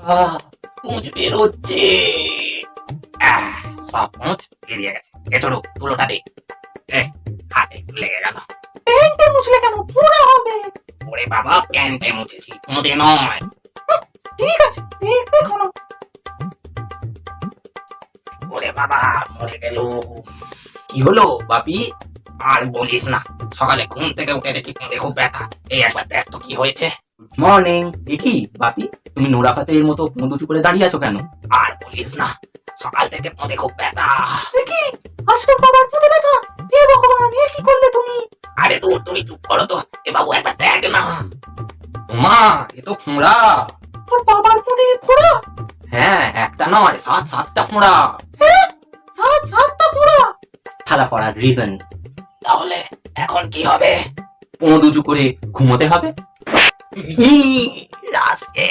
পুঁজ বেরোচ্ছে। সব পুঁজ বেরিয়ে গেছে। এ ছোটু, তুলোটা দে। হাতে লেগে গেল। প্যান্টে মুছলে কেন? পোড়া হবে। ওরে বাবা, প্যান্টে মুছেছি, পুঁতে নয়। ঠিক আছে, দেখবে কোনো। ওরে বাবা, মরে গেল। কি হলো বাপি? আর বলিস না, সকালে ঘুম থেকে উঠে দেখি পুঁতে খুব ব্যথা। এই একবার দেখ তো কি হয়েছে। মর্নিং। এ কি বাপি, তুমি নোরা ফাতের মতো মুখ উঁচু করে দাঁড়িয়ে আছো কেন? আর বলিস না, সকাল থেকে পুঁতে খুব ব্যথা। দেখি আজ তোর বাবার পুঁতে ব্যথা। হে ভগবান, এ কি করলে তুমি? আরে দূর, তুমি চুপ করো তো। এ বাবু, একবার দেখ না। মা, এ তো ফোঁড়া। তোর বাবার পুঁতে ফোড়া? হ্যাঁ, একটা নয়, 7-7টা ফোঁড়া। সাতটা ফোড়া? থালা পড়ার রিজন। তাহলে এখন কি হবে? পোঁদ উঁচু করে ঘুমোতে হবে। রাস্কে